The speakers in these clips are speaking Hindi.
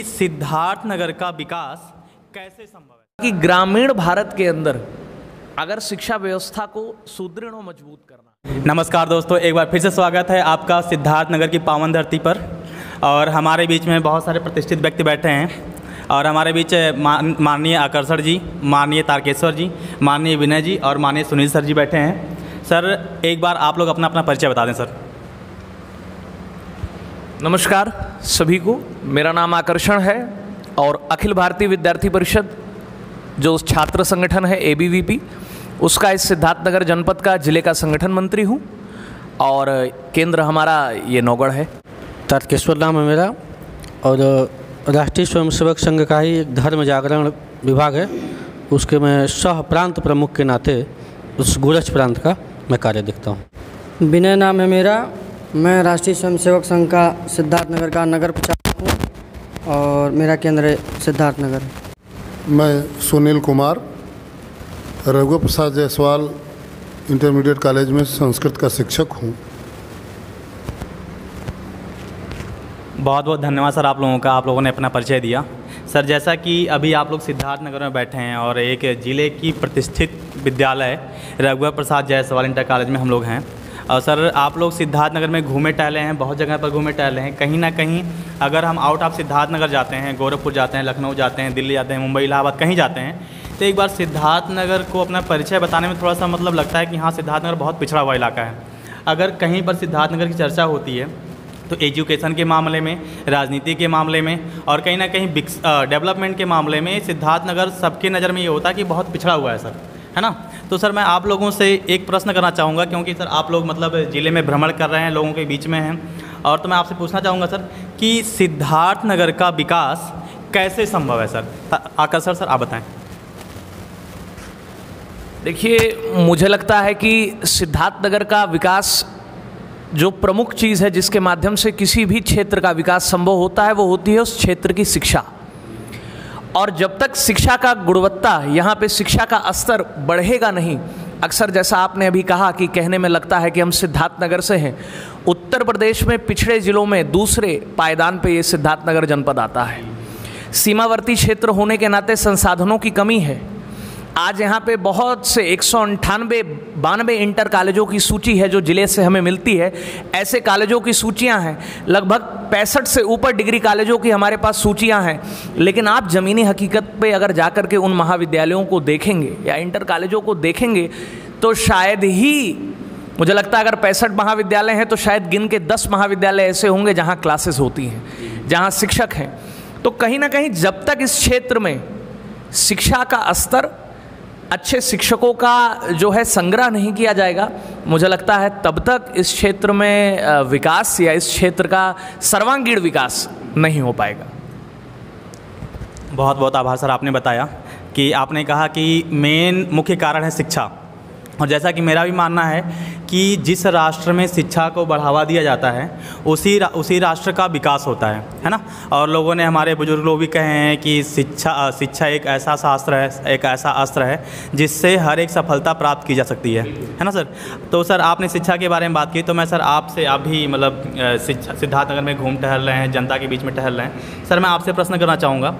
सिद्धार्थनगर का विकास कैसे संभव है कि ग्रामीण भारत के अंदर अगर शिक्षा व्यवस्था को सुदृढ़ और मजबूत करना। नमस्कार दोस्तों, एक बार फिर से स्वागत है आपका सिद्धार्थनगर की पावन धरती पर। और हमारे बीच में बहुत सारे प्रतिष्ठित व्यक्ति बैठे हैं और हमारे बीच माननीय आकर्षण जी, माननीय तारकेश्वर जी, माननीय विनय जी और माननीय सुनील सर जी बैठे हैं। सर, एक बार आप लोग अपना अपना परिचय बता दें सर। नमस्कार सभी को, मेरा नाम आकर्षण है और अखिल भारतीय विद्यार्थी परिषद जो छात्र संगठन है ABVP, उसका इस सिद्धार्थनगर जनपद का जिले का संगठन मंत्री हूँ और केंद्र हमारा ये नौगढ़ है। तारकेश्वर नाम है मेरा और राष्ट्रीय स्वयंसेवक संघ का ही एक धर्म जागरण विभाग है, उसके मैं सह प्रांत प्रमुख के नाते उस गोरक्ष प्रांत का मैं कार्य देखता हूँ। विनय नाम है मेरा, मैं राष्ट्रीय स्वयंसेवक संघ का सिद्धार्थनगर का नगर प्रचारक हूँ और मेरा केंद्र है सिद्धार्थनगर। मैं सुनील कुमार, रघुवर प्रसाद जायसवाल इंटरमीडिएट कॉलेज में संस्कृत का शिक्षक हूँ। बहुत बहुत धन्यवाद सर आप लोगों का, आप लोगों ने अपना परिचय दिया। सर, जैसा कि अभी आप लोग सिद्धार्थनगर में बैठे हैं और एक ज़िले की प्रतिष्ठित विद्यालय रघुवर प्रसाद जायसवाल इंटर कॉलेज में हम लोग हैं और सर आप लोग सिद्धार्थनगर में घूमे टहले हैं, बहुत जगह पर घूमे टहले हैं। कहीं ना कहीं अगर हम आउट ऑफ सिद्धार्थनगर जाते हैं, गोरखपुर जाते हैं, लखनऊ जाते हैं, दिल्ली जाते हैं, मुंबई, इलाहाबाद कहीं जाते हैं, तो एक बार सिद्धार्थनगर को अपना परिचय बताने में थोड़ा सा मतलब लगता है कि हाँ, सिद्धार्थनगर बहुत पिछड़ा हुआ इलाका है। अगर कहीं पर सिद्धार्थनगर की चर्चा होती है तो एजुकेशन के मामले में, राजनीति के मामले में और कहीं ना कहीं डेवलपमेंट के मामले में सिद्धार्थनगर सबके नज़र में ये होता है कि बहुत पिछड़ा हुआ है सर, है ना। तो सर मैं आप लोगों से एक प्रश्न करना चाहूँगा, क्योंकि सर आप लोग मतलब ज़िले में भ्रमण कर रहे हैं, लोगों के बीच में हैं, और तो मैं आपसे पूछना चाहूँगा सर कि सिद्धार्थनगर का विकास कैसे संभव है सर। आकर्षण सर आप बताएं। देखिए, मुझे लगता है कि सिद्धार्थनगर का विकास जो प्रमुख चीज़ है जिसके माध्यम से किसी भी क्षेत्र का विकास संभव होता है वो होती है उस क्षेत्र की शिक्षा। और जब तक शिक्षा का गुणवत्ता, यहाँ पे शिक्षा का स्तर बढ़ेगा नहीं, अक्सर जैसा आपने अभी कहा कि कहने में लगता है कि हम सिद्धार्थनगर से हैं, उत्तर प्रदेश में पिछड़े ज़िलों में दूसरे पायदान पे ये सिद्धार्थनगर जनपद आता है। सीमावर्ती क्षेत्र होने के नाते संसाधनों की कमी है। आज यहाँ पे बहुत से 198-92 इंटर कॉलेजों की सूची है जो ज़िले से हमें मिलती है। ऐसे कॉलेजों की सूचियाँ हैं, लगभग 65 से ऊपर डिग्री कॉलेजों की हमारे पास सूचियाँ हैं। लेकिन आप ज़मीनी हकीकत पे अगर जा कर के उन महाविद्यालयों को देखेंगे या इंटर कॉलेजों को देखेंगे तो शायद ही, मुझे लगता है अगर 65 महाविद्यालय हैं तो शायद गिन के 10 महाविद्यालय ऐसे होंगे जहाँ क्लासेस होती हैं, जहाँ शिक्षक हैं। तो कहीं ना कहीं जब तक इस क्षेत्र में शिक्षा का स्तर, अच्छे शिक्षकों का जो है संग्रह नहीं किया जाएगा, मुझे लगता है तब तक इस क्षेत्र में विकास या इस क्षेत्र का सर्वांगीण विकास नहीं हो पाएगा। बहुत बहुत आभार सर, आपने बताया कि आपने कहा कि मेन मुख्य कारण है शिक्षा। और जैसा कि मेरा भी मानना है कि जिस राष्ट्र में शिक्षा को बढ़ावा दिया जाता है उसी राष्ट्र का विकास होता है ना। और लोगों ने, हमारे बुजुर्ग लोग भी कहे हैं कि शिक्षा एक ऐसा शास्त्र है, एक ऐसा अस्त्र है जिससे हर एक सफलता प्राप्त की जा सकती है ना सर। तो सर आपने शिक्षा के बारे में बात की, तो मैं सर आपसे, आप भी मतलब सिद्धार्थनगर में घूम टहल रहे हैं, जनता के बीच में टहल रहे हैं, सर मैं आपसे प्रश्न करना चाहूँगा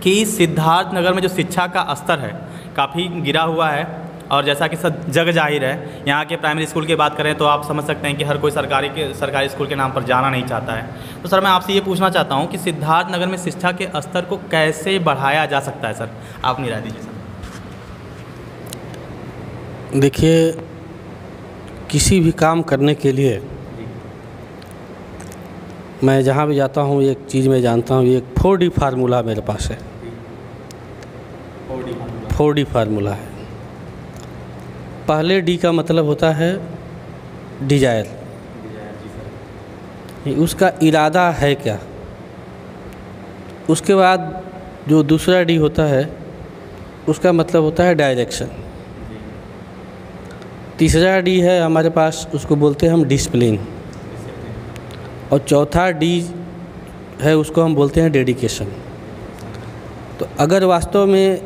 कि सिद्धार्थनगर में जो शिक्षा का स्तर है काफ़ी गिरा हुआ है। और जैसा कि सर जग जाहिर है, यहाँ के प्राइमरी स्कूल की बात करें तो आप समझ सकते हैं कि हर कोई सरकारी स्कूल के नाम पर जाना नहीं चाहता है। तो सर मैं आपसे ये पूछना चाहता हूँ कि सिद्धार्थनगर में शिक्षा के स्तर को कैसे बढ़ाया जा सकता है सर, आप नहीं राय दीजिए सर। देखिए, किसी भी काम करने के लिए मैं जहाँ भी जाता हूँ एक चीज़ मैं जानता हूँ, एक 4D फार्मूला मेरे पास है। 4D फार्मूला है। पहले डी का मतलब होता है डिजायर, उसका इरादा है क्या। उसके बाद जो दूसरा डी होता है उसका मतलब होता है डायरेक्शन। तीसरा डी है हमारे पास, उसको बोलते हैं हम डिसिप्लिन। और चौथा डी है, उसको हम बोलते हैं डेडिकेशन। तो अगर वास्तव में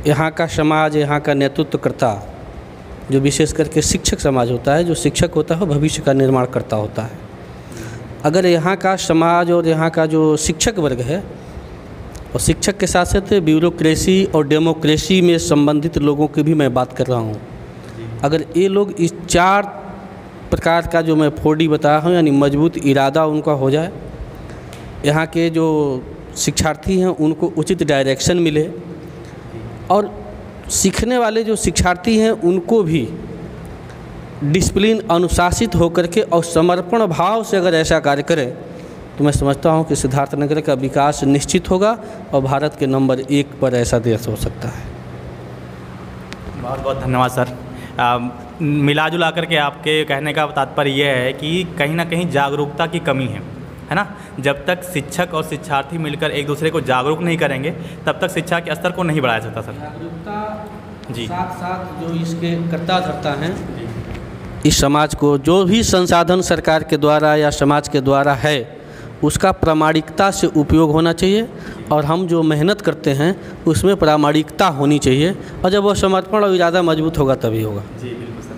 यहाँ का समाज, यहाँ का नेतृत्वकर्ता जो विशेष करके शिक्षक समाज होता है, जो शिक्षक होता है भविष्य का निर्माण करता होता है, अगर यहाँ का समाज और यहाँ का जो शिक्षक वर्ग है और शिक्षक के साथ साथ ब्यूरोक्रेसी और डेमोक्रेसी में संबंधित लोगों की भी मैं बात कर रहा हूँ। अगर ये लोग इस 4 प्रकार का जो मैं 4D बताया हूँ, यानी मजबूत इरादा उनका हो जाए, यहाँ के जो शिक्षार्थी हैं उनको उचित डायरेक्शन मिले, और सीखने वाले जो शिक्षार्थी हैं उनको भी डिसिप्लिन, अनुशासित होकर के और समर्पण भाव से अगर ऐसा कार्य करें, तो मैं समझता हूँ कि सिद्धार्थनगर का विकास निश्चित होगा और भारत के नंबर 1 पर ऐसा देश हो सकता है। बहुत बहुत धन्यवाद सर। मिला जुला करके आपके कहने का तात्पर्य यह है कि कहीं ना कहीं जागरूकता की कमी है ना। जब तक शिक्षक और शिक्षार्थी मिलकर एक दूसरे को जागरूक नहीं करेंगे, तब तक शिक्षा के स्तर को नहीं बढ़ाया सकता सर। जागरूकता जी, साथ साथ जो इसके कर्ता धर्ता हैं, इस समाज को जो भी संसाधन सरकार के द्वारा या समाज के द्वारा है, उसका प्रामाणिकता से उपयोग होना चाहिए, और हम जो मेहनत करते हैं उसमें प्रामाणिकता होनी चाहिए, और जब वो समर्पण और इरादा मजबूत होगा तभी होगा। जी बिल्कुल सर,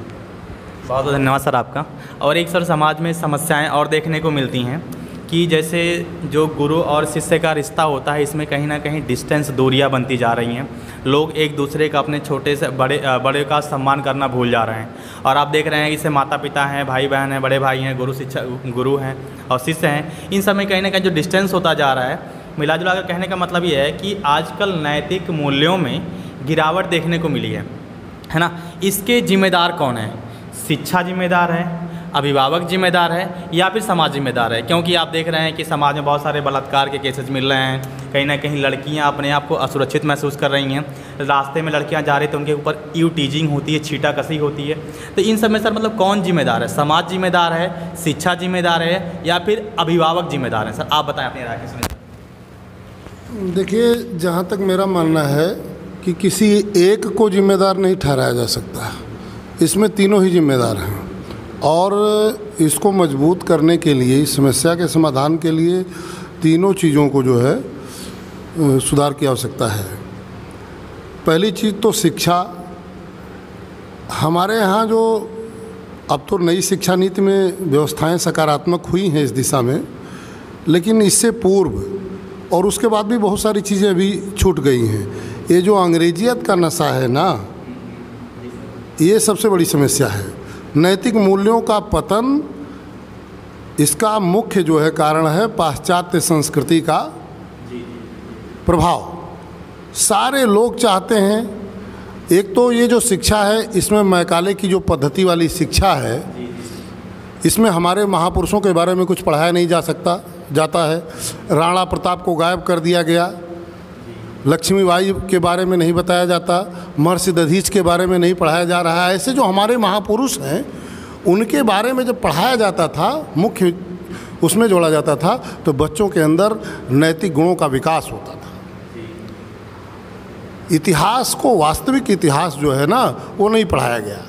बहुत बहुत धन्यवाद सर आपका। और एक सर, समाज में समस्याएं और देखने को मिलती हैं कि जैसे जो गुरु और शिष्य का रिश्ता होता है, इसमें कहीं ना कहीं डिस्टेंस, दूरियां बनती जा रही हैं। लोग एक दूसरे का, अपने छोटे से बड़े का सम्मान करना भूल जा रहे हैं। और आप देख रहे हैं, इससे माता पिता हैं, भाई बहन हैं, बड़े भाई हैं, गुरु हैं और शिष्य हैं, इन सब में कहीं ना कहीं जो डिस्टेंस होता जा रहा है। मिला जुला कर कहने का मतलब ये है कि आजकल नैतिक मूल्यों में गिरावट देखने को मिली है ना। इसके जिम्मेदार कौन है? शिक्षा जिम्मेदार है, अभिभावक जिम्मेदार है, या फिर समाज जिम्मेदार है? क्योंकि आप देख रहे हैं कि समाज में बहुत सारे बलात्कार के केसेस मिल रहे हैं। कहीं ना कहीं लड़कियां अपने आप को असुरक्षित महसूस कर रही हैं। रास्ते में लड़कियां जा रही तो उनके ऊपर टीजिंग होती है, छीटाकसी होती है। तो इन सब में सर मतलब कौन जिम्मेदार है? समाज जिम्मेदार है, शिक्षा जिम्मेदार है, या फिर अभिभावक जिम्मेदार है? सर आप बताएं अपनी राय सुनिए। देखिए, जहाँ तक मेरा मानना है कि किसी एक को जिम्मेदार नहीं ठहराया जा सकता, इसमें तीनों ही जिम्मेदार हैं। और इसको मजबूत करने के लिए, इस समस्या के समाधान के लिए तीनों चीज़ों को जो है सुधार की आवश्यकता है। पहली चीज़ तो शिक्षा। हमारे यहाँ जो अब तो नई शिक्षा नीति में व्यवस्थाएं सकारात्मक हुई हैं इस दिशा में, लेकिन इससे पूर्व और उसके बाद भी बहुत सारी चीज़ें अभी छूट गई हैं। ये जो अंग्रेजियत का नशा है ना, ये सबसे बड़ी समस्या है। नैतिक मूल्यों का पतन, इसका मुख्य जो है कारण है पाश्चात्य संस्कृति का प्रभाव। सारे लोग चाहते हैं, एक तो ये जो शिक्षा है, इसमें मैकाले की जो पद्धति वाली शिक्षा है, इसमें हमारे महापुरुषों के बारे में कुछ पढ़ाया नहीं जाता है। राणा प्रताप को गायब कर दिया गया, लक्ष्मीबाई के बारे में नहीं बताया जाता, महर्षि दधीच के बारे में नहीं पढ़ाया जा रहा है। ऐसे जो हमारे महापुरुष हैं, उनके बारे में जब पढ़ाया जाता था, मुख्य उसमें जोड़ा जाता था, तो बच्चों के अंदर नैतिक गुणों का विकास होता था। इतिहास को, वास्तविक इतिहास जो है ना, वो नहीं पढ़ाया गया।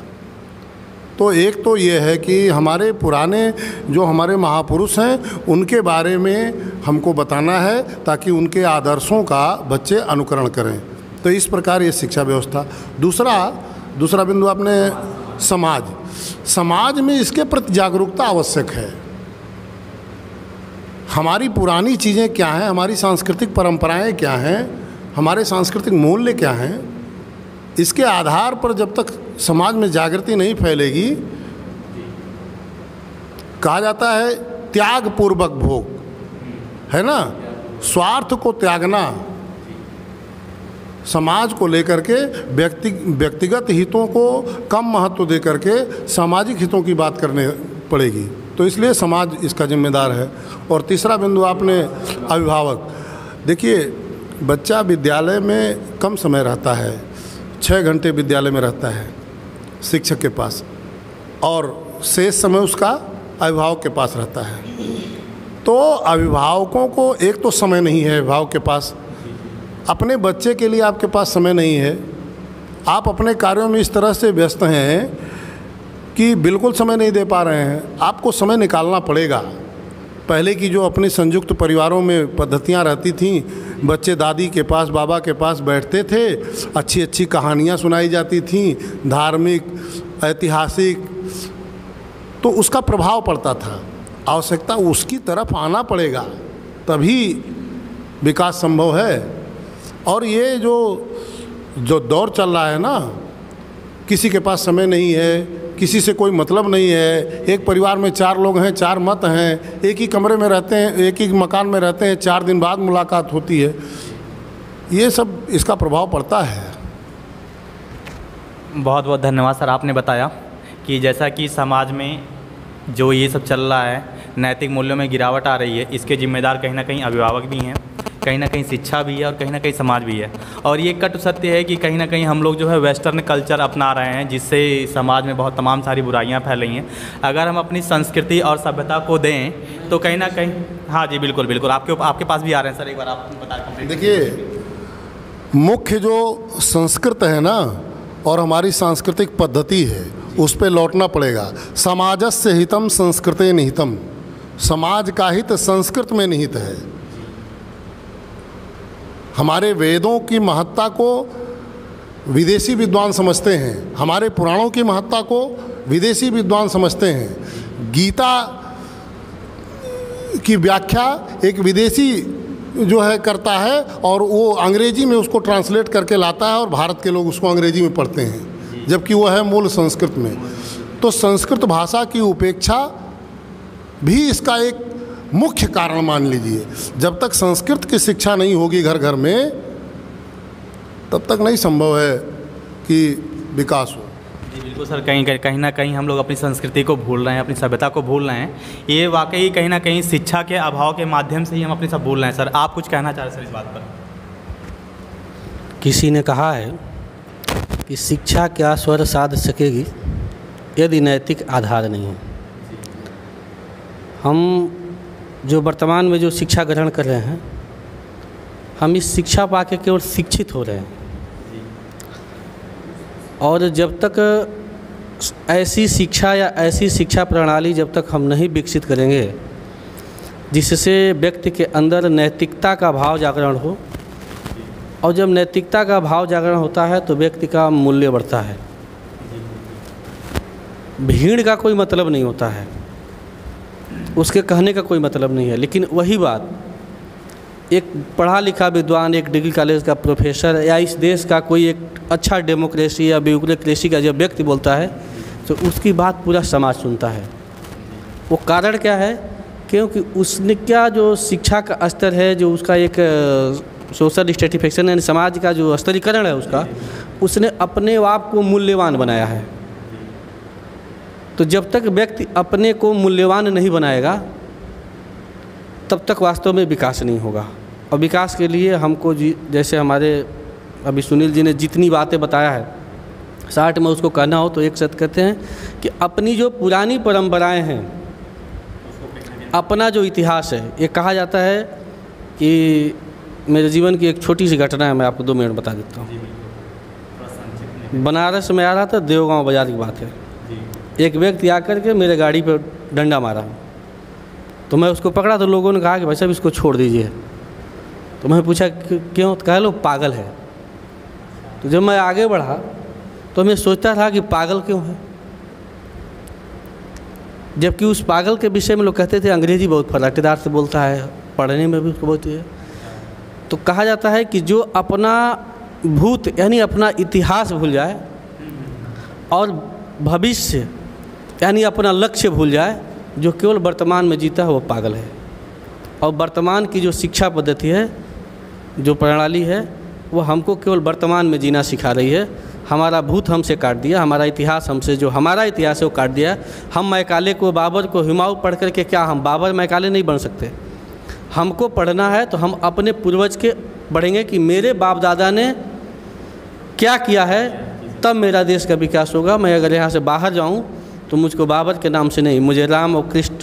तो एक तो ये है कि हमारे पुराने जो हमारे महापुरुष हैं, उनके बारे में हमको बताना है, ताकि उनके आदर्शों का बच्चे अनुकरण करें। तो इस प्रकार ये शिक्षा व्यवस्था। दूसरा बिंदु आपने समाज में इसके प्रति जागरूकता आवश्यक है। हमारी पुरानी चीज़ें क्या हैं, हमारी सांस्कृतिक परंपराएं क्या हैं, हमारे सांस्कृतिक मूल्य क्या हैं, इसके आधार पर जब तक समाज में जागृति नहीं फैलेगी, कहा जाता है त्याग पूर्वक भोग, है ना, स्वार्थ को त्यागना। समाज को लेकर के व्यक्तिगत हितों को कम महत्व दे करके सामाजिक हितों की बात करने पड़ेगी। तो इसलिए समाज इसका जिम्मेदार है। और तीसरा बिंदु आपने अभिभावक। देखिए, बच्चा विद्यालय में कम समय रहता है, 6 घंटे विद्यालय में रहता है शिक्षक के पास, और शेष समय उसका अभिभावक के पास रहता है। तो अभिभावकों को एक तो समय नहीं है अभिभावक के पास, अपने बच्चे के लिए आपके पास समय नहीं है। आप अपने कार्यों में इस तरह से व्यस्त हैं कि बिल्कुल समय नहीं दे पा रहे हैं। आपको समय निकालना पड़ेगा। पहले की जो अपने संयुक्त परिवारों में पद्धतियाँ रहती थीं, बच्चे दादी के पास, बाबा के पास बैठते थे, अच्छी अच्छी कहानियाँ सुनाई जाती थीं, धार्मिक, ऐतिहासिक, तो उसका प्रभाव पड़ता था। आवश्यकता उसकी तरफ आना पड़ेगा, तभी विकास संभव है। और ये जो दौर चल रहा है ना, किसी के पास समय नहीं है, किसी से कोई मतलब नहीं है, एक परिवार में 4 लोग हैं, 4 मत हैं, एक ही कमरे में रहते हैं, एक ही मकान में रहते हैं, 4 दिन बाद मुलाकात होती है, ये सब इसका प्रभाव पड़ता है। बहुत बहुत धन्यवाद सर, आपने बताया कि जैसा कि समाज में जो ये सब चल रहा है, नैतिक मूल्यों में गिरावट आ रही है, इसके जिम्मेदार कहीं ना कहीं अभिभावक भी हैं, कहीं ना कहीं शिक्षा भी है और कहीं ना कहीं समाज भी है। और ये कटु सत्य है कि कहीं ना कहीं हम लोग जो है वेस्टर्न कल्चर अपना रहे हैं, जिससे समाज में बहुत तमाम सारी बुराइयां फैल रही हैं। अगर हम अपनी संस्कृति और सभ्यता को दें तो कहीं ना कहीं, हाँ जी बिल्कुल बिल्कुल, आपके पास भी आ रहे हैं सर, एक बार आप बता। देखिए, मुख्य जो संस्कृत है ना और हमारी सांस्कृतिक पद्धति है, उस पे लौटना पड़ेगा। समाजस्य हितम संस्कृते निहितम, समाज का हित संस्कृत में निहित है। हमारे वेदों की महत्ता को विदेशी विद्वान समझते हैं, हमारे पुराणों की महत्ता को विदेशी विद्वान समझते हैं। गीता की व्याख्या एक विदेशी जो है करता है और वो अंग्रेजी में उसको ट्रांसलेट करके लाता है और भारत के लोग उसको अंग्रेजी में पढ़ते हैं, जबकि वो है मूल संस्कृत में। तो संस्कृत भाषा की उपेक्षा भी इसका एक मुख्य कारण मान लीजिए। जब तक संस्कृत की शिक्षा नहीं होगी घर घर में, तब तक नहीं संभव है कि विकास हो। जी बिल्कुल सर, कहीं ना कहीं हम लोग अपनी संस्कृति को भूल रहे हैं, अपनी सभ्यता को भूल रहे हैं। ये वाकई कहीं ना कहीं शिक्षा के अभाव के माध्यम से ही हम अपनी सब भूल रहे हैं। सर आप कुछ कहना चाह रहे हैं सर इस बात पर? किसी ने कहा है कि शिक्षा क्या स्वर साध सकेगी यदि नैतिक आधार नहीं है। हम जो वर्तमान में जो शिक्षा ग्रहण कर रहे हैं, हम इस शिक्षा पाके केवल शिक्षित हो रहे हैं, और जब तक ऐसी शिक्षा या ऐसी शिक्षा प्रणाली जब तक हम नहीं विकसित करेंगे जिससे व्यक्ति के अंदर नैतिकता का भाव जागरण हो, और जब नैतिकता का भाव जागरण होता है तो व्यक्ति का मूल्य बढ़ता है। भीड़ का कोई मतलब नहीं होता है, उसके कहने का कोई मतलब नहीं है, लेकिन वही बात एक पढ़ा लिखा विद्वान, एक डिग्री कॉलेज का प्रोफेसर या इस देश का कोई एक अच्छा डेमोक्रेसी या ब्यूरोक्रेसी का जब व्यक्ति बोलता है तो उसकी बात पूरा समाज सुनता है। वो कारण क्या है? क्योंकि उसने क्या जो शिक्षा का स्तर है, जो उसका एक सोशल स्ट्रेटिफिकेशन यानी समाज का जो स्तरीकरण है उसका, उसने अपने आप को मूल्यवान बनाया है। तो जब तक व्यक्ति अपने को मूल्यवान नहीं बनाएगा तब तक वास्तव में विकास नहीं होगा। और विकास के लिए हमको जैसे हमारे अभी सुनील जी ने जितनी बातें बताया है, 60 में उसको कहना हो तो एक शब्द कहते हैं कि अपनी जो पुरानी परंपराएं हैं, अपना जो इतिहास है, ये कहा जाता है कि मेरे जीवन की एक छोटी सी घटना है, मैं आपको 2 मिनट बता देता हूँ। बनारस में आ रहा था, देवगांव बाज़ार की बात है, एक व्यक्ति आकर के मेरे गाड़ी पर डंडा मारा, तो मैं उसको पकड़ा तो लोगों ने कहा कि भाई साहब इसको छोड़ दीजिए। तो मैं पूछा क्यों? तो कहा लो पागल है। तो जब मैं आगे बढ़ा तो मैं सोचता था कि पागल क्यों है, जबकि उस पागल के विषय में लोग कहते थे अंग्रेजी बहुत फराटेदार से बोलता है, पढ़ने में भी उसको बहुत है। तो कहा जाता है कि जो अपना भूत यानी अपना इतिहास भूल जाए और भविष्य यानी अपना लक्ष्य भूल जाए, जो केवल वर्तमान में जीता है वो पागल है। और वर्तमान की जो शिक्षा पद्धति है, जो प्रणाली है, वो हमको केवल वर्तमान में जीना सिखा रही है। हमारा भूत हमसे काट दिया, हमारा इतिहास हमसे, जो हमारा इतिहास है वो काट दिया। हम मैकाले को, बाबर को, हुमायूं पढ़ कर के क्या हम बाबर मैकाले नहीं बन सकते? हमको पढ़ना है तो हम अपने पूर्वज के बढ़ेंगे कि मेरे बाप दादा ने क्या किया है, तब मेरा देश का विकास होगा। मैं अगर यहाँ से बाहर जाऊँ तो मुझको बाबर के नाम से नहीं, मुझे राम और कृष्ण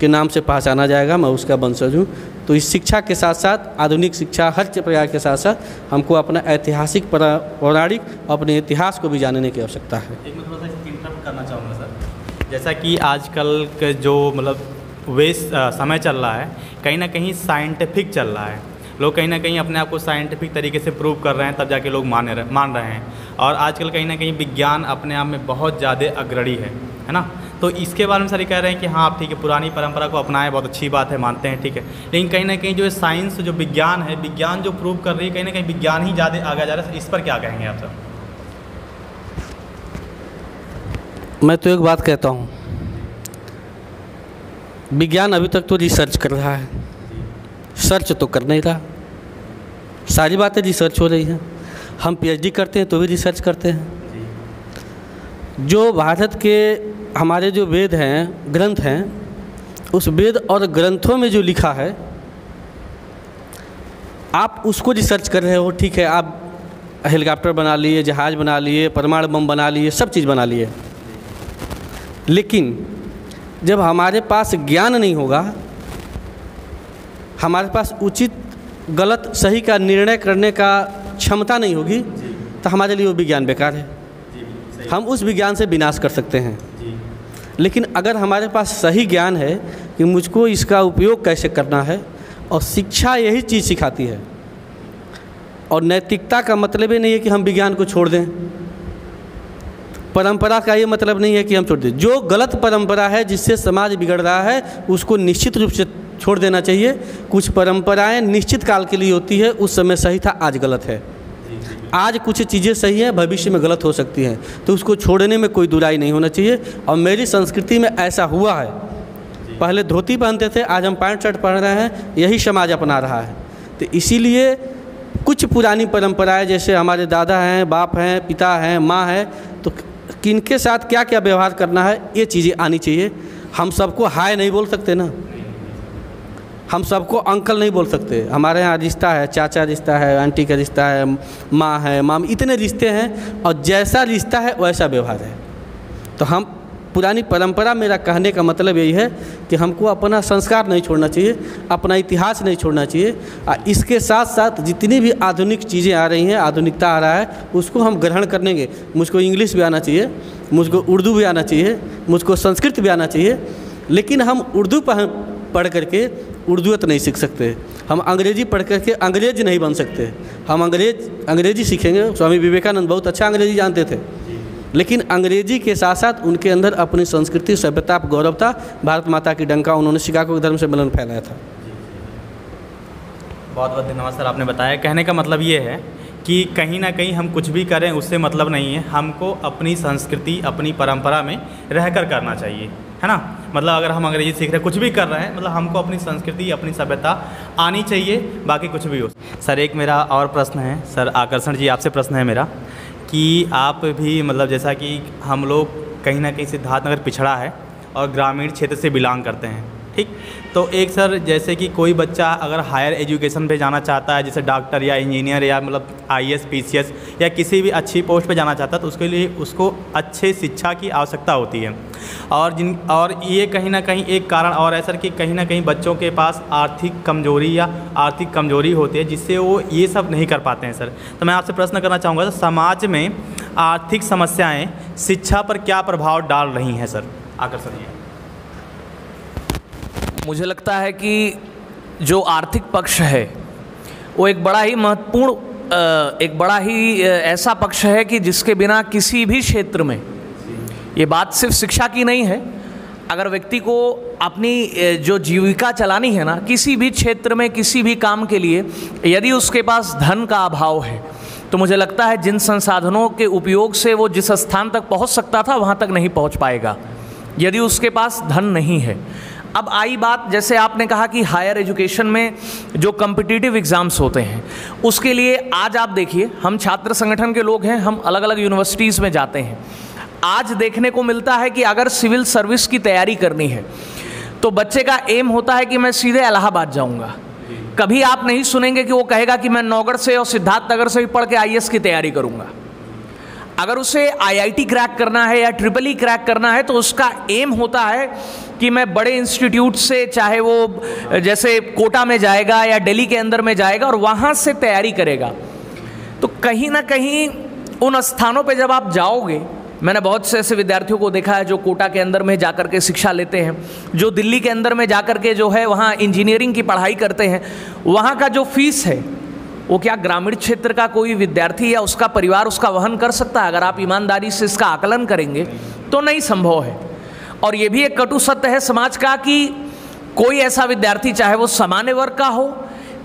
के नाम से पहचाना जाएगा, मैं उसका वंशज हूँ। तो इस शिक्षा के साथ साथ आधुनिक शिक्षा हर प्रकार के साथ साथ हमको अपना ऐतिहासिक पौराणिक अपने इतिहास को भी जानने की आवश्यकता है। एक मैं थोड़ा सा इंटरप्ट करना चाहूँगा सर, जैसा कि आजकल के जो समय चल रहा है, कहीं ना कहीं साइंटिफिक चल रहा है। लोग कहीं ना कहीं अपने आप को साइंटिफिक तरीके से प्रूव कर रहे हैं, तब जाके लोग मान रहे हैं। और आजकल कहीं ना कहीं विज्ञान अपने आप में बहुत ज़्यादा अग्रणी है ना। तो इसके बारे में सर ये कह रहे हैं कि हाँ आप ठीक है पुरानी परंपरा को अपनाएं, बहुत अच्छी बात है, मानते हैं, ठीक है, लेकिन कहीं ना कहीं जो साइंस जो विज्ञान है, विज्ञान जो प्रूव कर रही है, कहीं ना कहीं विज्ञान ही ज़्यादा आगे जा रहा है, इस पर क्या कहेंगे आप सर? मैं तो एक बात कहता हूँ, विज्ञान अभी तक तो रिसर्च कर रहा है, सर्च तो कर नहीं रहा। सारी बातें रिसर्च हो रही हैं। हम पीएचडी करते हैं तो भी रिसर्च करते हैं। जो भारत के हमारे जो वेद हैं, ग्रंथ हैं, उस वेद और ग्रंथों में जो लिखा है आप उसको रिसर्च कर रहे हो, ठीक है, आप हेलीकॉप्टर बना लिए, जहाज़ बना लिए, परमाणु बम बना लिए, सब चीज़ बना लिए, लेकिन जब हमारे पास ज्ञान नहीं होगा, हमारे पास उचित गलत सही का निर्णय करने का क्षमता नहीं होगी, तो हमारे लिए वो विज्ञान बेकार है। हम उस विज्ञान से विनाश कर सकते हैं। लेकिन अगर हमारे पास सही ज्ञान है कि मुझको इसका उपयोग कैसे करना है, और शिक्षा यही चीज़ सिखाती है, और नैतिकता का मतलब ये नहीं है कि हम विज्ञान को छोड़ दें, परंपरा का ये मतलब नहीं है कि हम छोड़ दें। जो गलत परंपरा है जिससे समाज बिगड़ रहा है उसको निश्चित रूप से छोड़ देना चाहिए। कुछ परंपराएं निश्चित काल के लिए होती है, उस समय सही था, आज गलत है। आज कुछ चीज़ें सही हैं, भविष्य में गलत हो सकती हैं, तो उसको छोड़ने में कोई दुराई नहीं होना चाहिए। और मेरी संस्कृति में ऐसा हुआ है, पहले धोती पहनते थे, आज हम पैंट शर्ट पहन रहे हैं, यही समाज अपना रहा है। तो इसीलिए कुछ पुरानी परंपराएं, जैसे हमारे दादा हैं, बाप हैं, पिता हैं, माँ है, तो किनके साथ क्या क्या व्यवहार करना है ये चीज़ें आनी चाहिए। हम सबको हाय नहीं बोल सकते ना, हम सबको अंकल नहीं बोल सकते। हमारे यहाँ रिश्ता है, चाचा रिश्ता है, आंटी का रिश्ता है, माँ है, माम, इतने रिश्ते हैं, और जैसा रिश्ता है वैसा व्यवहार है। तो हम पुरानी परंपरा, मेरा कहने का मतलब यही है कि हमको अपना संस्कार नहीं छोड़ना चाहिए, अपना इतिहास नहीं छोड़ना चाहिए। इसके साथ साथ जितनी भी आधुनिक चीज़ें आ रही हैं, आधुनिकता आ रहा है, उसको हम ग्रहण करेंगे। मुझको इंग्लिश भी आना चाहिए, मुझको उर्दू भी आना चाहिए, मुझको संस्कृत भी आना चाहिए, लेकिन हम उर्दू पढ़ करके उर्दूत नहीं सीख सकते, हम अंग्रेजी पढ़ करके अंग्रेज नहीं बन सकते। हम अंग्रेजी सीखेंगे। स्वामी विवेकानंद बहुत अच्छा अंग्रेजी जानते थे, लेकिन अंग्रेजी के साथ साथ उनके अंदर अपनी संस्कृति, सभ्यता, गौरव था। भारत माता की डंका उन्होंने शिकागो धर्म सम्मेलन फैलाया था। बहुत बहुत धन्यवाद सर, आपने बताया। कहने का मतलब ये है कि कहीं ना कहीं हम कुछ भी करें उससे मतलब नहीं है, हमको अपनी संस्कृति, अपनी परंपरा में रहकर करना चाहिए, है ना। मतलब अगर हम अंग्रेजी सीख रहे हैं, कुछ भी कर रहे हैं, मतलब हमको अपनी संस्कृति, अपनी सभ्यता आनी चाहिए, बाकी कुछ भी हो। सर एक मेरा और प्रश्न है सर, आकर्षण जी आपसे प्रश्न है मेरा, कि आप भी मतलब जैसा कि हम लोग कहीं ना कहीं सिद्धार्थनगर पिछड़ा है और ग्रामीण क्षेत्र से बिलोंग करते हैं, ठीक। तो एक सर जैसे कि कोई बच्चा अगर हायर एजुकेशन पे जाना चाहता है, जैसे डॉक्टर या इंजीनियर या मतलब आईएएस, पीसीएस या किसी भी अच्छी पोस्ट पे जाना चाहता है, तो उसके लिए उसको अच्छे शिक्षा की आवश्यकता होती है। और ये कहीं ना कहीं एक कारण और है सर कि कहीं ना कहीं बच्चों के पास आर्थिक कमजोरी होती है, जिससे वो ये सब नहीं कर पाते हैं सर। तो मैं आपसे प्रश्न करना चाहूँगा, समाज में आर्थिक समस्याएँ शिक्षा पर क्या प्रभाव डाल रही हैं सर? आकर्षण जी। मुझे लगता है कि जो आर्थिक पक्ष है वो एक बड़ा ही महत्वपूर्ण, एक बड़ा ही ऐसा पक्ष है कि जिसके बिना किसी भी क्षेत्र में, ये बात सिर्फ शिक्षा की नहीं है, अगर व्यक्ति को अपनी जो जीविका चलानी है ना, किसी भी क्षेत्र में, किसी भी काम के लिए, यदि उसके पास धन का अभाव है, तो मुझे लगता है जिन संसाधनों के उपयोग से वो जिस स्थान तक पहुंच सकता था वहां तक नहीं पहुंच पाएगा, यदि उसके पास धन नहीं है। अब आई बात, जैसे आपने कहा कि हायर एजुकेशन में जो कॉम्पिटिटिव एग्ज़ाम्स होते हैं, उसके लिए आज आप देखिए, हम छात्र संगठन के लोग हैं, हम अलग अलग यूनिवर्सिटीज़ में जाते हैं। आज देखने को मिलता है कि अगर सिविल सर्विस की तैयारी करनी है तो बच्चे का एम होता है कि मैं सीधे इलाहाबाद जाऊंगा। कभी आप नहीं सुनेंगे कि वो कहेगा कि मैं नौगढ़ से और सिद्धार्थनगर से भी पढ़ के आईएएस की तैयारी करूंगा। अगर उसे आईआईटी क्रैक करना है या ट्रिपल ई क्रैक करना है तो उसका एम होता है कि मैं बड़े इंस्टीट्यूट से, चाहे वो जैसे कोटा में जाएगा या दिल्ली के अंदर में जाएगा और वहाँ से तैयारी करेगा। तो कहीं ना कहीं उन स्थानों पे जब आप जाओगे, मैंने बहुत से ऐसे विद्यार्थियों को देखा है जो कोटा के अंदर में जाकर के शिक्षा लेते हैं, जो दिल्ली के अंदर में जाकर के जो है वहाँ इंजीनियरिंग की पढ़ाई करते हैं, वहाँ का जो फीस है वो क्या ग्रामीण क्षेत्र का कोई विद्यार्थी या उसका परिवार उसका वहन कर सकता है? अगर आप ईमानदारी से इसका आकलन करेंगे तो नहीं संभव है। और ये भी एक कटु सत्य है समाज का कि कोई ऐसा विद्यार्थी, चाहे वो सामान्य वर्ग का हो,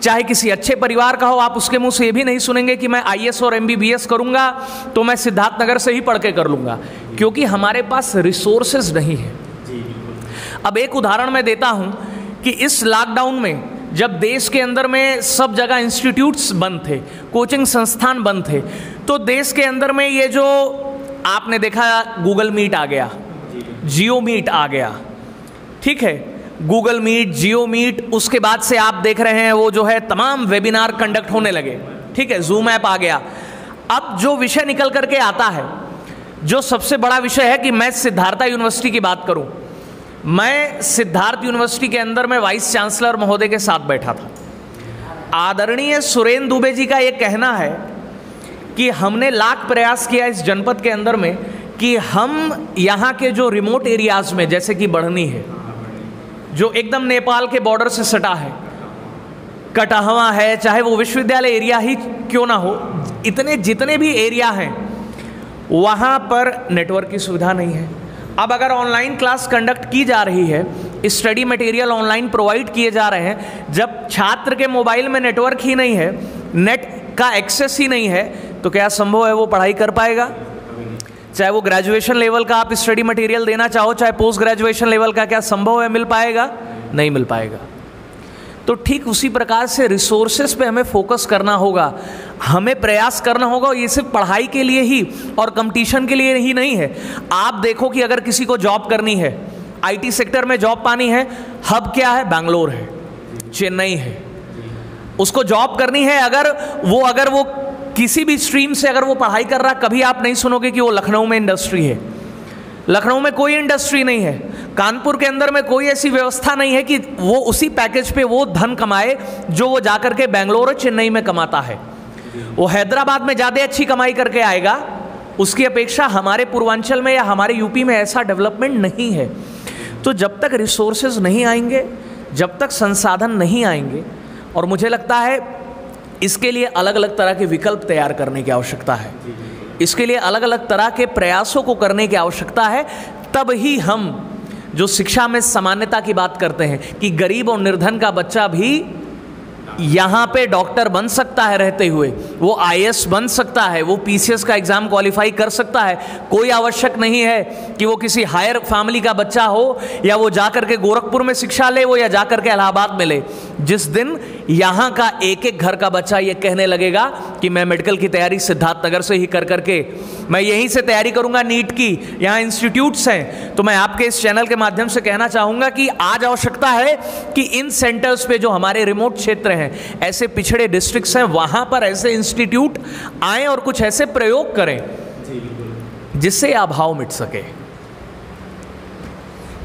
चाहे किसी अच्छे परिवार का हो, आप उसके मुंह से ये भी नहीं सुनेंगे कि मैं IAS और MBBS करूंगा तो मैं सिद्धार्थनगर से ही पढ़ के कर लूंगा, क्योंकि हमारे पास रिसोर्सेज नहीं है। अब एक उदाहरण मैं देता हूं कि इस लॉकडाउन में जब देश के अंदर में सब जगह इंस्टीट्यूट्स बंद थे, कोचिंग संस्थान बंद थे, तो देश के अंदर में ये जो आपने देखा गूगल मीट आ गया, जियो मीट आ गया, ठीक है, गूगल मीट, जियो मीट, उसके बाद से आप देख रहे हैं वो जो है तमाम वेबिनार कंडक्ट होने लगे, ठीक है, जूम ऐप आ गया। अब जो विषय निकल करके आता है, जो सबसे बड़ा विषय है कि मैं सिद्धार्थ यूनिवर्सिटी की बात करूं, मैं सिद्धार्थ यूनिवर्सिटी के अंदर में वाइस चांसलर महोदय के साथ बैठा था। आदरणीय सुरेंद्र दुबे जी का ये कहना है कि हमने लाख प्रयास किया इस जनपद के अंदर में कि हम यहाँ के जो रिमोट एरियाज में, जैसे कि बढ़नी है जो एकदम नेपाल के बॉर्डर से सटा है, कटहवा है, चाहे वो विश्वविद्यालय एरिया ही क्यों ना हो, इतने जितने भी एरिया हैं वहाँ पर नेटवर्क की सुविधा नहीं है। अब अगर ऑनलाइन क्लास कंडक्ट की जा रही है, स्टडी मटेरियल ऑनलाइन प्रोवाइड किए जा रहे हैं, जब छात्र के मोबाइल में नेटवर्क ही नहीं है, नेट का एक्सेस ही नहीं है, तो क्या संभव है वो पढ़ाई कर पाएगा? चाहे वो ग्रेजुएशन लेवल का आप स्टडी मटेरियल देना चाहो, चाहे पोस्ट ग्रेजुएशन लेवल का, क्या संभव है मिल पाएगा? नहीं मिल पाएगा। तो ठीक उसी प्रकार से रिसोर्सेस पे हमें फोकस करना होगा, हमें प्रयास करना होगा। ये सिर्फ पढ़ाई के लिए ही और कंपटीशन के लिए ही नहीं है। आप देखो कि अगर किसी को जॉब करनी है, IT सेक्टर में जॉब पानी है, हब क्या है? बैंगलोर है, चेन्नई है। उसको जॉब करनी है, अगर वो किसी भी स्ट्रीम से अगर वो पढ़ाई कर रहा, कभी आप नहीं सुनोगे कि वो लखनऊ में इंडस्ट्री है। लखनऊ में कोई इंडस्ट्री नहीं है, कानपुर के अंदर में कोई ऐसी व्यवस्था नहीं है कि वो उसी पैकेज पे वो धन कमाए जो वो जाकर के बेंगलोर और चेन्नई में कमाता है। वो हैदराबाद में ज़्यादा अच्छी कमाई करके आएगा, उसकी अपेक्षा हमारे पूर्वांचल में या हमारे यूपी में ऐसा डेवलपमेंट नहीं है। तो जब तक रिसोर्सेज नहीं आएंगे, जब तक संसाधन नहीं आएंगे, और मुझे लगता है इसके लिए अलग अलग तरह के विकल्प तैयार करने की आवश्यकता है, इसके लिए अलग अलग तरह के प्रयासों को करने की आवश्यकता है, तब ही हम जो शिक्षा में समानता की बात करते हैं कि गरीब और निर्धन का बच्चा भी यहाँ पे डॉक्टर बन सकता है रहते हुए, वो IAS बन सकता है, वो PCS का एग्ज़ाम क्वालिफाई कर सकता है। कोई आवश्यक नहीं है कि वो किसी हायर फैमिली का बच्चा हो, या वो जा कर के गोरखपुर में शिक्षा ले, वो या जा कर के इलाहाबाद में ले। जिस दिन यहाँ का एक एक घर का बच्चा ये कहने लगेगा कि मैं मेडिकल की तैयारी सिद्धार्थनगर से ही कर करके, मैं यहीं से तैयारी करूँगा नीट की, यहाँ इंस्टीट्यूट्स हैं, तो मैं आपके इस चैनल के माध्यम से कहना चाहूँगा कि आज आवश्यकता है कि इन सेंटर्स पे जो हमारे रिमोट क्षेत्र हैं, ऐसे पिछड़े डिस्ट्रिक्ट्स हैं, वहाँ पर ऐसे इंस्टीट्यूट आएँ और कुछ ऐसे प्रयोग करें जिससे अभाव मिट सके।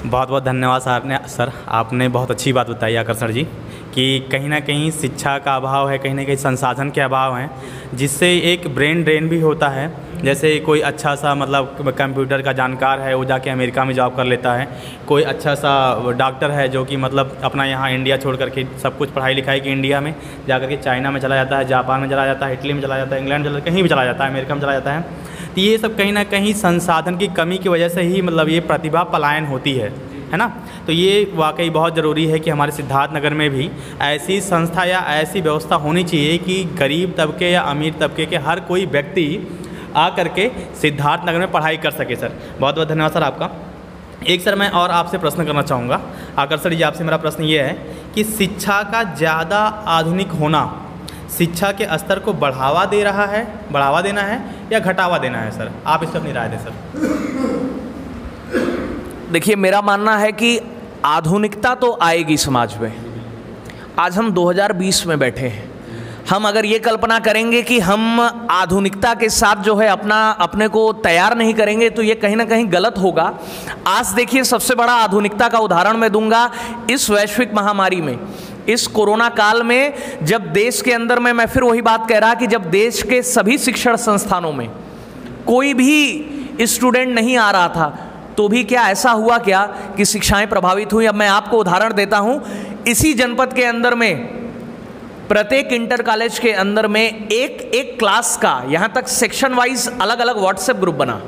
बहुत बहुत धन्यवाद सर, आपने बहुत अच्छी बात बताई आकर्षण जी, कि कहीं ना कहीं शिक्षा का अभाव है, कहीं ना कहीं संसाधन के अभाव हैं, जिससे एक ब्रेन ड्रेन भी होता है। जैसे कोई अच्छा सा मतलब कंप्यूटर का जानकार है, वो जाके अमेरिका में जॉब कर लेता है। कोई अच्छा सा डॉक्टर है जो कि मतलब अपना यहाँ इंडिया छोड़ करके सब कुछ पढ़ाई लिखाई की इंडिया में जा कर के चाइना में चला जाता है, जापान में चला जाता है, इटली में चला जाता है, इंग्लैंड में चला, कहीं भी चला जाता है, अमेरिका में चला जाता है। तो ये सब कहीं ना कहीं संसाधन की कमी की वजह से ही मतलब ये प्रतिभा पलायन होती है ना। तो ये वाकई बहुत ज़रूरी है कि हमारे सिद्धार्थनगर में भी ऐसी संस्था या ऐसी व्यवस्था होनी चाहिए कि गरीब तबके या अमीर तबके के हर कोई व्यक्ति आ करके सिद्धार्थनगर में पढ़ाई कर सके। सर बहुत बहुत धन्यवाद सर आपका। एक सर मैं और आपसे प्रश्न करना चाहूँगा आकर्षण जी, आपसे मेरा प्रश्न ये है कि शिक्षा का ज़्यादा आधुनिक होना शिक्षा के स्तर को बढ़ावा देना है या घटावा देना है? सर आप इस पर अपनी राय दें सर। देखिए, मेरा मानना है कि आधुनिकता तो आएगी समाज में। आज हम 2020 में बैठे हैं, हम अगर ये कल्पना करेंगे कि हम आधुनिकता के साथ जो है अपने को तैयार नहीं करेंगे, तो ये कहीं ना कहीं गलत होगा। आज देखिए, सबसे बड़ा आधुनिकता का उदाहरण मैं दूंगा इस वैश्विक महामारी में, इस कोरोना काल में, जब देश के अंदर में, मैं फिर वही बात कह रहा कि जब देश के सभी शिक्षण संस्थानों में कोई भी स्टूडेंट नहीं आ रहा था, तो भी क्या ऐसा हुआ क्या कि शिक्षाएं प्रभावित हुई? अब मैं आपको उदाहरण देता हूं, इसी जनपद के अंदर में प्रत्येक इंटर कॉलेज के अंदर में एक क्लास का, यहाँ तक सेक्शन वाइज अलग अलग व्हाट्सएप ग्रुप बना,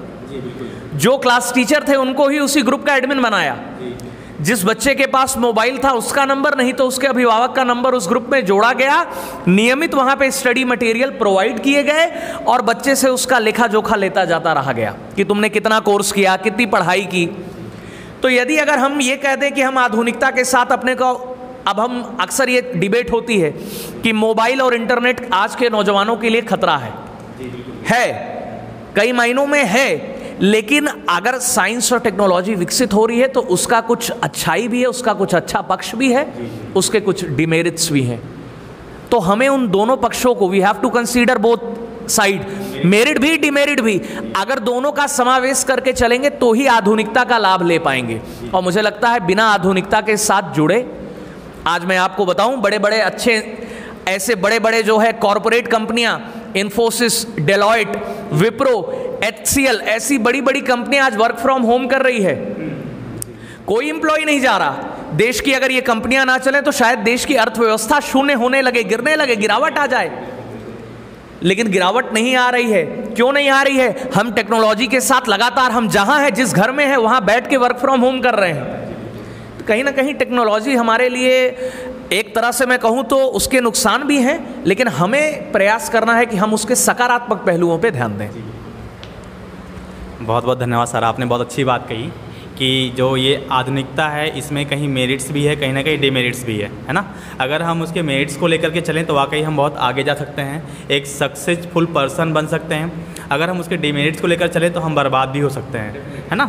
जो क्लास टीचर थे उनको ही उसी ग्रुप का एडमिन बनाया। जिस बच्चे के पास मोबाइल था उसका नंबर, नहीं तो उसके अभिभावक का नंबर उस ग्रुप में जोड़ा गया। नियमित वहां पे स्टडी मटेरियल प्रोवाइड किए गए और बच्चे से उसका लेखा जोखा लेता जाता रहा गया कि तुमने कितना कोर्स किया, कितनी पढ़ाई की। तो यदि अगर हम ये कह दें कि हम आधुनिकता के साथ अपने को, अब हम अक्सर ये डिबेट होती है कि मोबाइल और इंटरनेट आज के नौजवानों के लिए खतरा है, कई मायनों में है, लेकिन अगर साइंस और टेक्नोलॉजी विकसित हो रही है तो उसका कुछ अच्छाई भी है, उसका कुछ अच्छा पक्ष भी है, उसके कुछ डिमेरिट्स भी हैं। तो हमें उन दोनों पक्षों को, we have to consider both side, merit भी डिमेरिट भी। अगर दोनों का समावेश करके चलेंगे तो ही आधुनिकता का लाभ ले पाएंगे। और मुझे लगता है बिना आधुनिकता के साथ जुड़े, आज मैं आपको बताऊं, बड़े बड़े अच्छे ऐसे बड़े बड़े जो है कॉरपोरेट कंपनियां, इन्फोसिस, डेलॉयट, विप्रो, HCL, ऐसी बड़ी बड़ी कंपनियां आज वर्क फ्रॉम होम कर रही है। कोई एम्प्लॉय नहीं जा रहा। देश की अगर ये कंपनियां ना चलें तो शायद देश की अर्थव्यवस्था शून्य होने लगे, गिरने लगे, गिरावट आ जाए। लेकिन गिरावट नहीं आ रही है। क्यों नहीं आ रही है? हम टेक्नोलॉजी के साथ लगातार, हम जहां हैं, जिस घर में हैं, वहां बैठ के वर्क फ्रॉम होम कर रहे हैं। तो कहीं ना कहीं टेक्नोलॉजी हमारे लिए, एक तरह से मैं कहूं तो उसके नुकसान भी हैं, लेकिन हमें प्रयास करना है कि हम उसके सकारात्मक पहलुओं पे ध्यान दें। बहुत बहुत धन्यवाद सर, आपने बहुत अच्छी बात कही कि जो ये आधुनिकता है इसमें कहीं मेरिट्स भी है, कहीं ना कहीं डिमेरिट्स भी है ना। अगर हम उसके मेरिट्स को लेकर के चलें तो वाकई हम बहुत आगे जा सकते हैं, एक सक्सेसफुल पर्सन बन सकते हैं। अगर हम उसके डिमेरिट्स को लेकर चलें तो हम बर्बाद भी हो सकते हैं, है ना।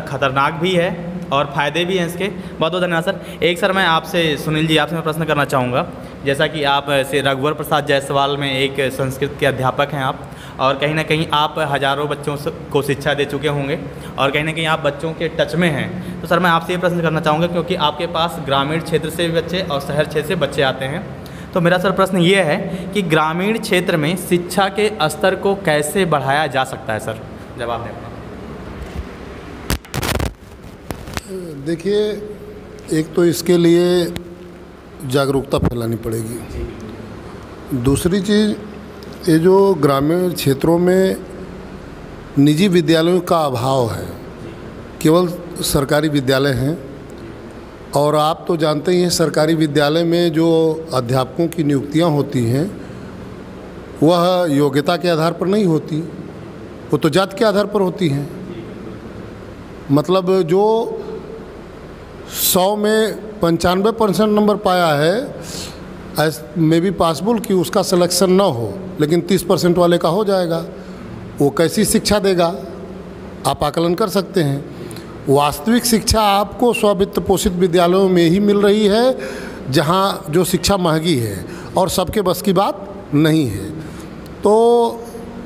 खतरनाक भी है और फ़ायदे भी हैं इसके। बहुत बहुत धन्यवाद सर। एक सर मैं आपसे, सुनील जी, आपसे मैं प्रश्न करना चाहूँगा। जैसा कि आप से रघुवर प्रसाद जायसवाल में एक संस्कृत के अध्यापक हैं आप, और कहीं ना कहीं आप हज़ारों बच्चों को शिक्षा दे चुके होंगे और कहीं ना कहीं आप बच्चों के टच में हैं। तो सर मैं आपसे ये प्रश्न करना चाहूँगा, क्योंकि आपके पास ग्रामीण क्षेत्र से भी बच्चे और शहर क्षेत्र से बच्चे आते हैं। तो मेरा सर प्रश्न ये है कि ग्रामीण क्षेत्र में शिक्षा के स्तर को कैसे बढ़ाया जा सकता है सर? जवाब दें। देखिए, एक तो इसके लिए जागरूकता फैलानी पड़ेगी। दूसरी चीज़, ये जो ग्रामीण क्षेत्रों में निजी विद्यालयों का अभाव है, केवल सरकारी विद्यालय हैं। और आप तो जानते ही हैं, सरकारी विद्यालय में जो अध्यापकों की नियुक्तियां होती हैं वह योग्यता के आधार पर नहीं होती, वो तो जाति के आधार पर होती हैं। मतलब जो 100 में 95% नंबर पाया है, मे बी पॉसिबल कि उसका सिलेक्शन ना हो, लेकिन 30% वाले का हो जाएगा। वो कैसी शिक्षा देगा, आप आकलन कर सकते हैं। वास्तविक शिक्षा आपको स्व-वित्त पोषित विद्यालयों में ही मिल रही है, जहाँ जो शिक्षा महंगी है और सबके बस की बात नहीं है। तो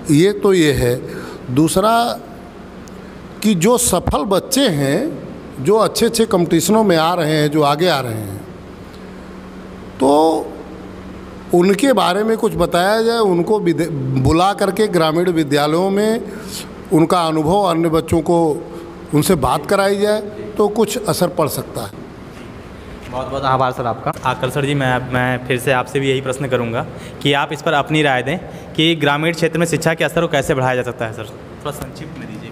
ये है। दूसरा कि जो सफल बच्चे हैं, जो अच्छे अच्छे कंपटीशनों में आ रहे हैं, जो आगे आ रहे हैं, तो उनके बारे में कुछ बताया जाए, उनको बुला करके ग्रामीण विद्यालयों में उनका अनुभव, अन्य बच्चों को उनसे बात कराई जाए तो कुछ असर पड़ सकता है। बहुत बहुत आभार सर आपका। आकर सर जी, मैं फिर से आपसे भी यही प्रश्न करूंगा कि आप इस पर अपनी राय दें कि ग्रामीण क्षेत्र में शिक्षा के असर को कैसे बढ़ाया जा सकता है सर? थोड़ा संक्षिप्त में दीजिए।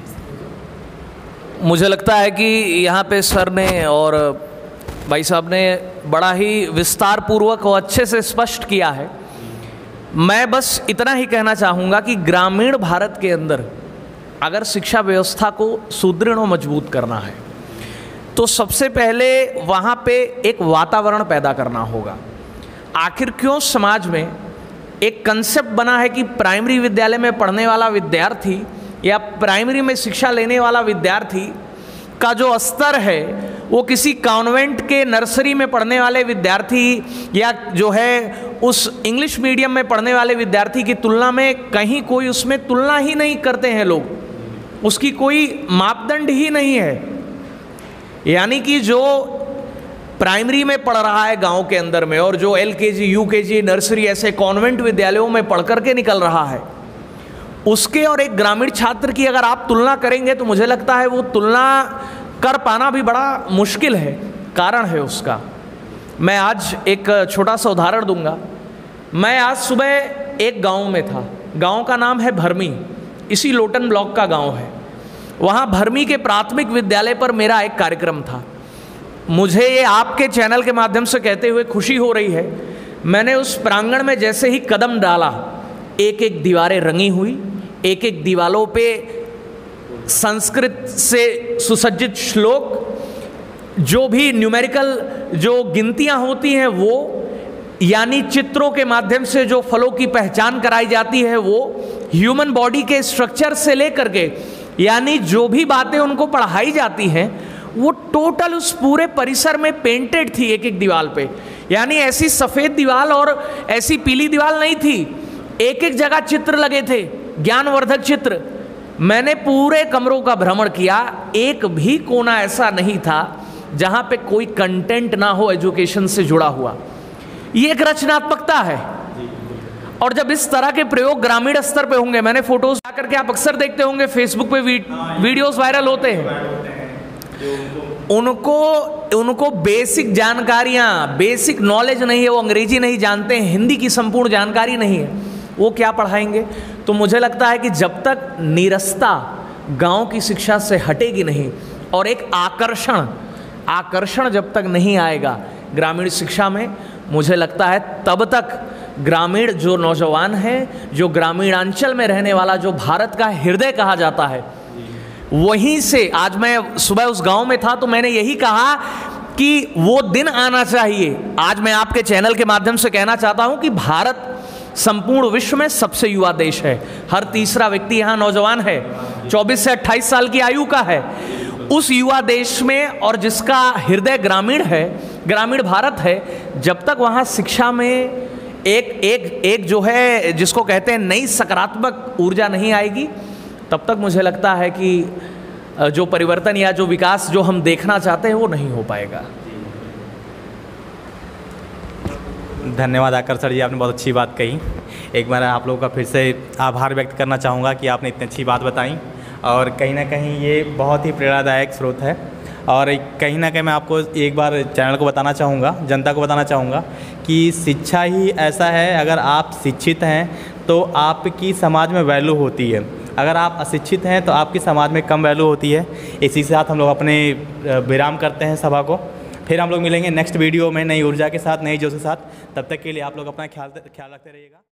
मुझे लगता है कि यहाँ पे सर ने और भाई साहब ने बड़ा ही विस्तार पूर्वक और अच्छे से स्पष्ट किया है। मैं बस इतना ही कहना चाहूँगा कि ग्रामीण भारत के अंदर अगर शिक्षा व्यवस्था को सुदृढ़ और मजबूत करना है तो सबसे पहले वहाँ पे एक वातावरण पैदा करना होगा। आखिर क्यों समाज में एक कंसेप्ट बना है कि प्राइमरी विद्यालय में पढ़ने वाला विद्यार्थी या प्राइमरी में शिक्षा लेने वाला विद्यार्थी का जो स्तर है वो किसी कॉन्वेंट के नर्सरी में पढ़ने वाले विद्यार्थी या जो है उस इंग्लिश मीडियम में पढ़ने वाले विद्यार्थी की तुलना में कहीं कोई उसमें तुलना ही नहीं करते हैं लोग, उसकी कोई मापदंड ही नहीं है। यानी कि जो प्राइमरी में पढ़ रहा है गांव के अंदर में और जो LKG, UKG, नर्सरी ऐसे कॉन्वेंट विद्यालयों में पढ़ करके निकल रहा है, उसके और एक ग्रामीण छात्र की अगर आप तुलना करेंगे तो मुझे लगता है वो तुलना कर पाना भी बड़ा मुश्किल है। कारण है उसका। मैं आज एक छोटा सा उदाहरण दूंगा। मैं आज सुबह एक गांव में था, गांव का नाम है भरमी, इसी लोटन ब्लॉक का गांव है। वहाँ भरमी के प्राथमिक विद्यालय पर मेरा एक कार्यक्रम था। मुझे ये आपके चैनल के माध्यम से कहते हुए खुशी हो रही है, मैंने उस प्रांगण में जैसे ही कदम डाला, एक एक दीवारें रंगी हुई, एक एक दीवारों पे संस्कृत से सुसज्जित श्लोक, जो भी न्यूमेरिकल जो गिनतियां होती हैं वो, यानी चित्रों के माध्यम से जो फलों की पहचान कराई जाती है वो, ह्यूमन बॉडी के स्ट्रक्चर से लेकर के यानी जो भी बातें उनको पढ़ाई जाती हैं वो टोटल उस पूरे परिसर में पेंटेड थी एक एक दीवार पे। यानी ऐसी सफ़ेद दीवार और ऐसी पीली दीवार नहीं थी, एक एक जगह चित्र लगे थे, ज्ञानवर्धक चित्र। मैंने पूरे कमरों का भ्रमण किया, एक भी कोना ऐसा नहीं था जहाँ पे कोई कंटेंट ना हो एजुकेशन से जुड़ा हुआ। ये एक रचनात्मकता है। और जब इस तरह के प्रयोग ग्रामीण स्तर पे होंगे, मैंने फोटोज आकर के आप अक्सर देखते होंगे फेसबुक पे वीडियोस वायरल होते हैं, उनको बेसिक जानकारियाँ, बेसिक नॉलेज नहीं है, वो अंग्रेजी नहीं जानते हैं, हिंदी की संपूर्ण जानकारी नहीं है, वो क्या पढ़ाएंगे। तो मुझे लगता है कि जब तक नीरसता गांव की शिक्षा से हटेगी नहीं और एक आकर्षण जब तक नहीं आएगा ग्रामीण शिक्षा में, मुझे लगता है तब तक ग्रामीण जो नौजवान है, जो ग्रामीणांचल में रहने वाला, जो भारत का हृदय कहा जाता है, वहीं से आज मैं सुबह उस गांव में था तो मैंने यही कहा कि वो दिन आना चाहिए। आज मैं आपके चैनल के माध्यम से कहना चाहता हूं कि भारत संपूर्ण विश्व में सबसे युवा देश है। हर तीसरा व्यक्ति यहाँ नौजवान है, 24 से 28 साल की आयु का है। उस युवा देश में और जिसका हृदय ग्रामीण है, ग्रामीण भारत है, जब तक वहाँ शिक्षा में एक जो है जिसको कहते हैं नई सकारात्मक ऊर्जा नहीं आएगी, तब तक मुझे लगता है कि जो परिवर्तन या जो विकास जो हम देखना चाहते हैं वो नहीं हो पाएगा। धन्यवाद आकर सर जी, आपने बहुत अच्छी बात कही। एक बार आप लोगों का फिर से आभार व्यक्त करना चाहूँगा कि आपने इतनी अच्छी बात बताई, और कहीं ना कहीं ये बहुत ही प्रेरणादायक स्रोत है। और कहीं ना कहीं मैं आपको एक बार चैनल को बताना चाहूँगा, जनता को बताना चाहूँगा कि शिक्षा ही ऐसा है, अगर आप शिक्षित हैं तो आपकी समाज में वैल्यू होती है, अगर आप अशिक्षित हैं तो आपकी समाज में कम वैल्यू होती है। इसी के साथ हम लोग अपने विराम करते हैं सभा को। फिर हम लोग मिलेंगे नेक्स्ट वीडियो में नई ऊर्जा के साथ, नई जोश के साथ। तब तक के लिए आप लोग अपना ख्याल रखते रहिएगा।